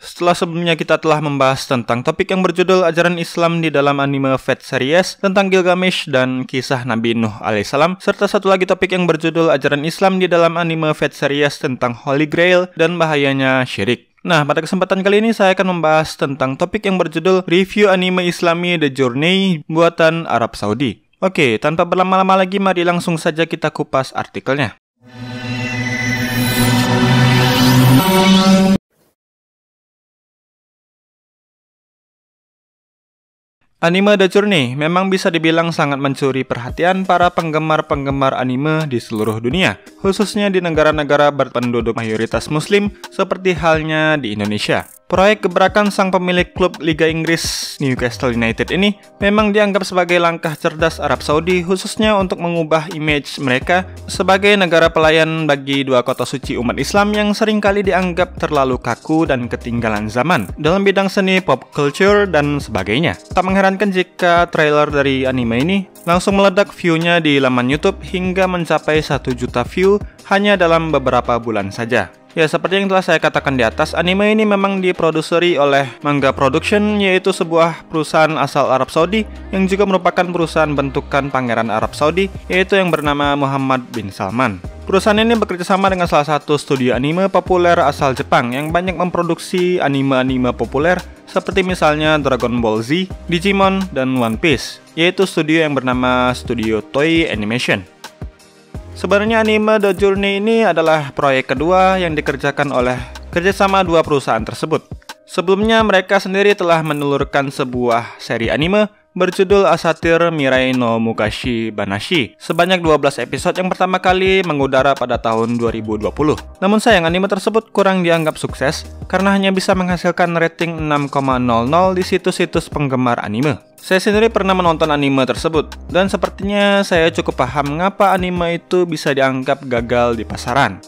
Setelah sebelumnya kita telah membahas tentang topik yang berjudul ajaran Islam di dalam anime Fate Series tentang Gilgamesh dan kisah Nabi Nuh alaihissalam, serta satu lagi topik yang berjudul ajaran Islam di dalam anime Fate Series tentang Holy Grail dan bahayanya syirik. Nah, pada kesempatan kali ini saya akan membahas tentang topik yang berjudul review anime Islami The Journey buatan Arab Saudi. Oke, tanpa berlama-lama lagi, mari langsung saja kita kupas artikelnya. Anime The Journey memang bisa dibilang sangat mencuri perhatian para penggemar-penggemar anime di seluruh dunia, khususnya di negara-negara berpenduduk mayoritas muslim seperti halnya di Indonesia. Proyek gebrakan sang pemilik klub Liga Inggris Newcastle United ini memang dianggap sebagai langkah cerdas Arab Saudi, khususnya untuk mengubah image mereka sebagai negara pelayan bagi dua kota suci umat Islam yang seringkali dianggap terlalu kaku dan ketinggalan zaman dalam bidang seni, pop culture, dan sebagainya. Tak mengherankan jika trailer dari anime ini langsung meledak view-nya di laman YouTube hingga mencapai 1 juta view hanya dalam beberapa bulan saja. Ya, seperti yang telah saya katakan di atas, anime ini memang diproduseri oleh Manga Production, yaitu sebuah perusahaan asal Arab Saudi yang juga merupakan perusahaan bentukan Pangeran Arab Saudi, yaitu yang bernama Muhammad bin Salman. Perusahaan ini bekerjasama dengan salah satu studio anime populer asal Jepang yang banyak memproduksi anime-anime populer seperti misalnya Dragon Ball Z, Digimon, dan One Piece, yaitu studio yang bernama Studio Toei Animation. Sebenarnya anime The Journey ini adalah proyek kedua yang dikerjakan oleh kerjasama dua perusahaan tersebut. Sebelumnya mereka sendiri telah menelurkan sebuah seri anime berjudul Asatir Mirai no Mukashi Banashi sebanyak 12 episode yang pertama kali mengudara pada tahun 2020. Namun sayang, anime tersebut kurang dianggap sukses karena hanya bisa menghasilkan rating 6,00 di situs-situs penggemar anime. Saya sendiri pernah menonton anime tersebut, dan sepertinya saya cukup paham mengapa anime itu bisa dianggap gagal di pasaran.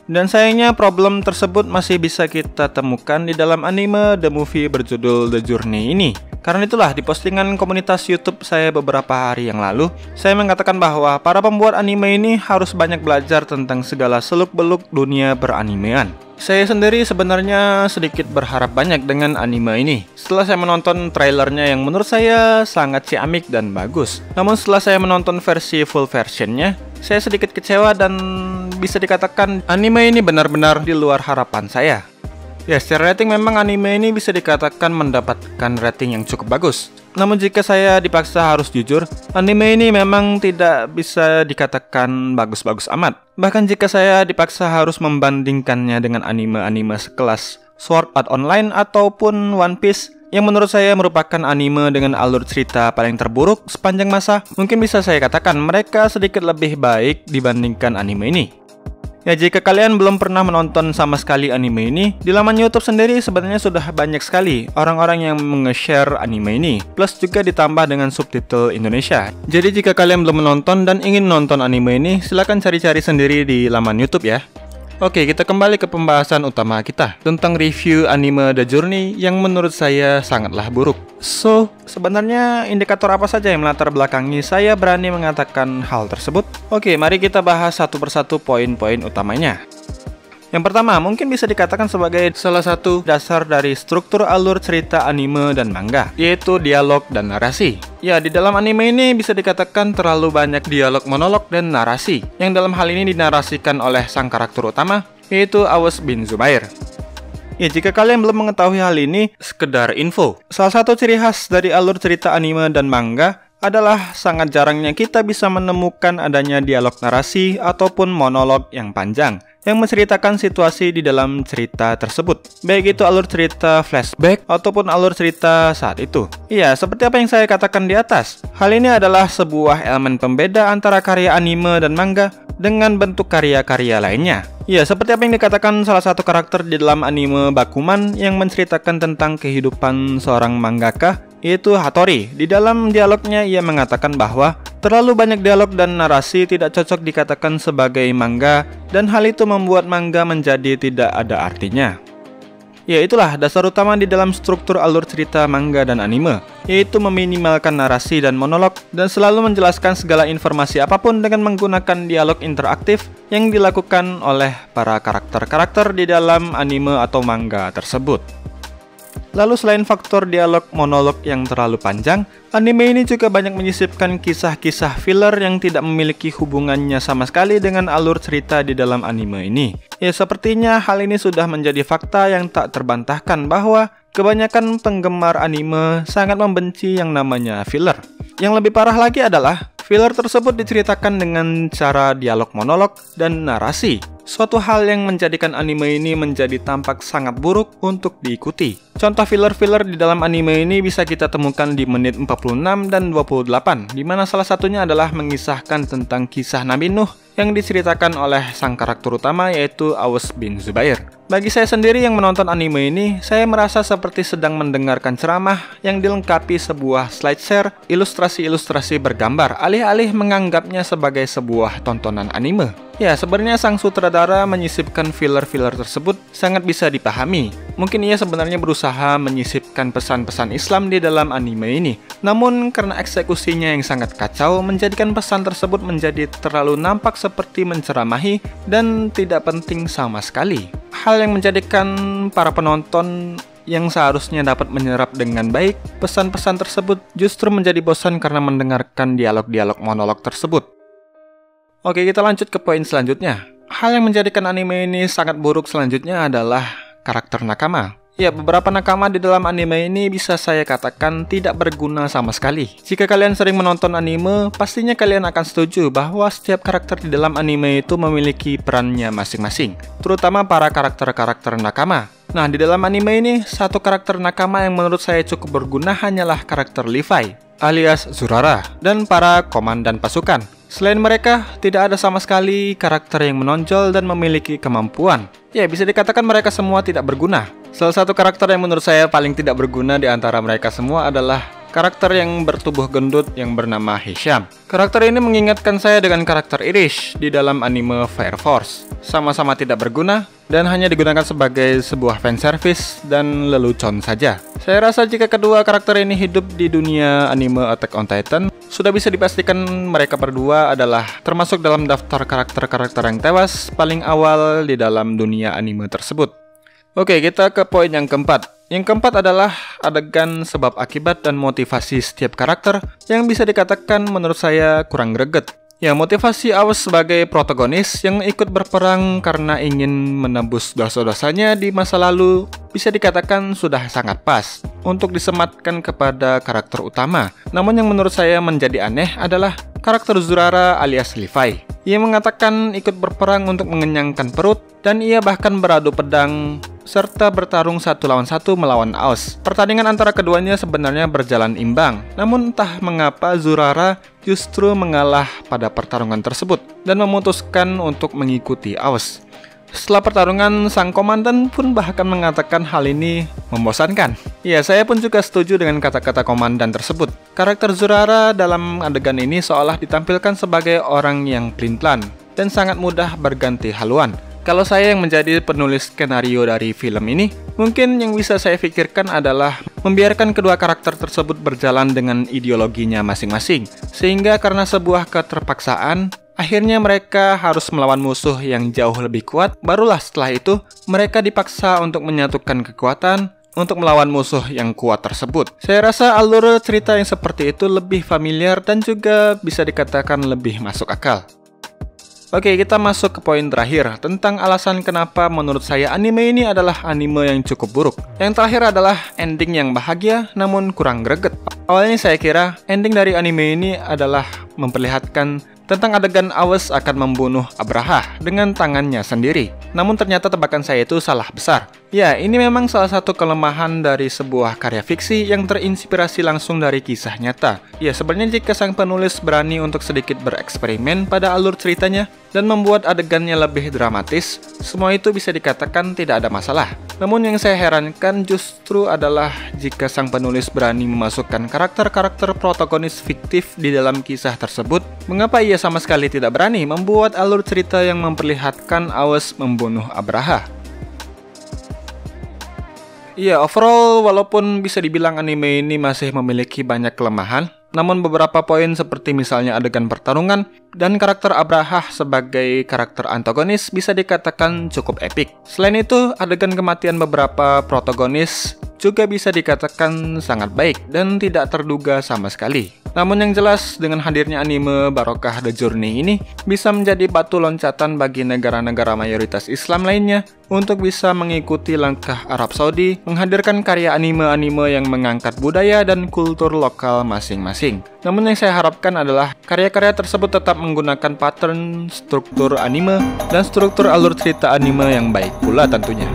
Dan sayangnya problem tersebut masih bisa kita temukan di dalam anime The Movie berjudul The Journey ini. Karena itulah di postingan komunitas YouTube saya beberapa hari yang lalu, saya mengatakan bahwa para pembuat anime ini harus banyak belajar tentang segala seluk-beluk dunia beranimean. Saya sendiri sebenarnya sedikit berharap banyak dengan anime ini setelah saya menonton trailernya yang menurut saya sangat ciamik dan bagus. Namun setelah saya menonton versi full versionnya, saya sedikit kecewa dan bisa dikatakan anime ini benar-benar di luar harapan saya. Ya, secara rating memang anime ini bisa dikatakan mendapatkan rating yang cukup bagus. Namun jika saya dipaksa harus jujur, anime ini memang tidak bisa dikatakan bagus-bagus amat. Bahkan jika saya dipaksa harus membandingkannya dengan anime-anime sekelas Sword Art Online ataupun One Piece, yang menurut saya merupakan anime dengan alur cerita paling terburuk sepanjang masa, mungkin bisa saya katakan mereka sedikit lebih baik dibandingkan anime ini. Ya, jika kalian belum pernah menonton sama sekali anime ini, di laman YouTube sendiri sebenarnya sudah banyak sekali orang-orang yang nge-share anime ini, plus juga ditambah dengan subtitle Indonesia. Jadi jika kalian belum menonton dan ingin nonton anime ini, silahkan cari-cari sendiri di laman YouTube ya. Oke, kita kembali ke pembahasan utama kita tentang review anime The Journey yang menurut saya sangatlah buruk. So, sebenarnya indikator apa saja yang melatar belakangi saya berani mengatakan hal tersebut? Oke, mari kita bahas satu persatu poin-poin utamanya. Yang pertama, mungkin bisa dikatakan sebagai salah satu dasar dari struktur alur cerita anime dan manga, yaitu dialog dan narasi. Ya, di dalam anime ini bisa dikatakan terlalu banyak dialog, monolog, dan narasi, yang dalam hal ini dinarasikan oleh sang karakter utama, yaitu Awas bin Zubair. Ya, jika kalian belum mengetahui hal ini, sekedar info. Salah satu ciri khas dari alur cerita anime dan manga adalah sangat jarangnya kita bisa menemukan adanya dialog narasi ataupun monolog yang panjang yang menceritakan situasi di dalam cerita tersebut, baik itu alur cerita flashback ataupun alur cerita saat itu. Iya, seperti apa yang saya katakan di atas, hal ini adalah sebuah elemen pembeda antara karya anime dan manga dengan bentuk karya-karya lainnya. Ya, seperti apa yang dikatakan salah satu karakter di dalam anime Bakuman yang menceritakan tentang kehidupan seorang mangaka, yaitu Hattori. Di dalam dialognya ia mengatakan bahwa terlalu banyak dialog dan narasi tidak cocok dikatakan sebagai manga, dan hal itu membuat manga menjadi tidak ada artinya. Ya, itulah dasar utama di dalam struktur alur cerita manga dan anime, yaitu meminimalkan narasi dan monolog dan selalu menjelaskan segala informasi apapun dengan menggunakan dialog interaktif yang dilakukan oleh para karakter-karakter di dalam anime atau manga tersebut. Lalu selain faktor dialog monolog yang terlalu panjang, anime ini juga banyak menyisipkan kisah-kisah filler yang tidak memiliki hubungannya sama sekali dengan alur cerita di dalam anime ini. Ya, sepertinya hal ini sudah menjadi fakta yang tak terbantahkan bahwa kebanyakan penggemar anime sangat membenci yang namanya filler. Yang lebih parah lagi adalah filler tersebut diceritakan dengan cara dialog monolog dan narasi. Suatu hal yang menjadikan anime ini menjadi tampak sangat buruk untuk diikuti. Contoh filler-filler di dalam anime ini bisa kita temukan di menit 46 dan 28, di mana salah satunya adalah mengisahkan tentang kisah Nabi Nuh yang diceritakan oleh sang karakter utama yaitu Aws bin Zubair. Bagi saya sendiri yang menonton anime ini, saya merasa seperti sedang mendengarkan ceramah yang dilengkapi sebuah slide share ilustrasi-ilustrasi bergambar, alih-alih menganggapnya sebagai sebuah tontonan anime. Ya, sebenarnya sang sutradara menyisipkan filler-filler tersebut sangat bisa dipahami. Mungkin ia sebenarnya berusaha menyisipkan pesan-pesan Islam di dalam anime ini. Namun, karena eksekusinya yang sangat kacau, menjadikan pesan tersebut menjadi terlalu nampak seperti menceramahi dan tidak penting sama sekali. Hal yang menjadikan para penonton yang seharusnya dapat menyerap dengan baik pesan-pesan tersebut justru menjadi bosan karena mendengarkan dialog-dialog monolog tersebut. Oke, kita lanjut ke poin selanjutnya. Hal yang menjadikan anime ini sangat buruk selanjutnya adalah karakter nakama. Ya, beberapa nakama di dalam anime ini bisa saya katakan tidak berguna sama sekali. Jika kalian sering menonton anime, pastinya kalian akan setuju bahwa setiap karakter di dalam anime itu memiliki perannya masing-masing, terutama para karakter-karakter nakama. Nah, di dalam anime ini, satu karakter nakama yang menurut saya cukup berguna hanyalah karakter Levi, alias Zurara, dan para komandan pasukan. Selain mereka, tidak ada sama sekali karakter yang menonjol dan memiliki kemampuan. Ya, bisa dikatakan mereka semua tidak berguna. Salah satu karakter yang menurut saya paling tidak berguna di antara mereka semua adalah karakter yang bertubuh gendut yang bernama Hisham. Karakter ini mengingatkan saya dengan karakter Irish di dalam anime Fire Force. Sama-sama tidak berguna dan hanya digunakan sebagai sebuah fanservice dan lelucon saja. Saya rasa jika kedua karakter ini hidup di dunia anime Attack on Titan, sudah bisa dipastikan mereka berdua adalah termasuk dalam daftar karakter-karakter yang tewas paling awal di dalam dunia anime tersebut. Oke, kita ke poin yang keempat. Yang keempat adalah adegan sebab akibat dan motivasi setiap karakter yang bisa dikatakan menurut saya kurang greget. Ya, motivasi Aws sebagai protagonis yang ikut berperang karena ingin menebus dosa-dosanya di masa lalu bisa dikatakan sudah sangat pas untuk disematkan kepada karakter utama. Namun yang menurut saya menjadi aneh adalah karakter Zurara alias Levi. Ia mengatakan ikut berperang untuk mengenyangkan perut dan ia bahkan beradu pedang serta bertarung 1 lawan 1 melawan Aws. Pertandingan antara keduanya sebenarnya berjalan imbang, namun entah mengapa Zurara justru mengalah pada pertarungan tersebut dan memutuskan untuk mengikuti Aws. Setelah pertarungan, sang komandan pun bahkan mengatakan hal ini membosankan. Ya, saya pun juga setuju dengan kata-kata komandan tersebut. Karakter Zurara dalam adegan ini seolah ditampilkan sebagai orang yang pelin-pelan dan sangat mudah berganti haluan. Kalau saya yang menjadi penulis skenario dari film ini, mungkin yang bisa saya pikirkan adalah membiarkan kedua karakter tersebut berjalan dengan ideologinya masing-masing. Sehingga karena sebuah keterpaksaan, akhirnya mereka harus melawan musuh yang jauh lebih kuat. Barulah setelah itu, mereka dipaksa untuk menyatukan kekuatan untuk melawan musuh yang kuat tersebut. Saya rasa alur cerita yang seperti itu lebih familiar dan juga bisa dikatakan lebih masuk akal. Oke, kita masuk ke poin terakhir tentang alasan kenapa menurut saya anime ini adalah anime yang cukup buruk. Yang terakhir adalah ending yang bahagia namun kurang greget. Awalnya saya kira ending dari anime ini adalah memperlihatkan tentang adegan Aws akan membunuh Abraha dengan tangannya sendiri. Namun ternyata tebakan saya itu salah besar. Ya, ini memang salah satu kelemahan dari sebuah karya fiksi yang terinspirasi langsung dari kisah nyata. Ya, sebenarnya jika sang penulis berani untuk sedikit bereksperimen pada alur ceritanya dan membuat adegannya lebih dramatis, semua itu bisa dikatakan tidak ada masalah. Namun yang saya herankan justru adalah jika sang penulis berani memasukkan karakter-karakter protagonis fiktif di dalam kisah tersebut, mengapa ia sama sekali tidak berani membuat alur cerita yang memperlihatkan Aws membunuh Abraha? Iya, overall walaupun bisa dibilang anime ini masih memiliki banyak kelemahan, namun beberapa poin seperti misalnya adegan pertarungan dan karakter Abraha sebagai karakter antagonis bisa dikatakan cukup epik. Selain itu, adegan kematian beberapa protagonis juga bisa dikatakan sangat baik dan tidak terduga sama sekali. Namun yang jelas, dengan hadirnya anime Barokah The Journey ini bisa menjadi batu loncatan bagi negara-negara mayoritas Islam lainnya untuk bisa mengikuti langkah Arab Saudi menghadirkan karya anime-anime yang mengangkat budaya dan kultur lokal masing-masing. Namun yang saya harapkan adalah karya-karya tersebut tetap menggunakan pattern, struktur anime, dan struktur alur cerita anime yang baik pula tentunya.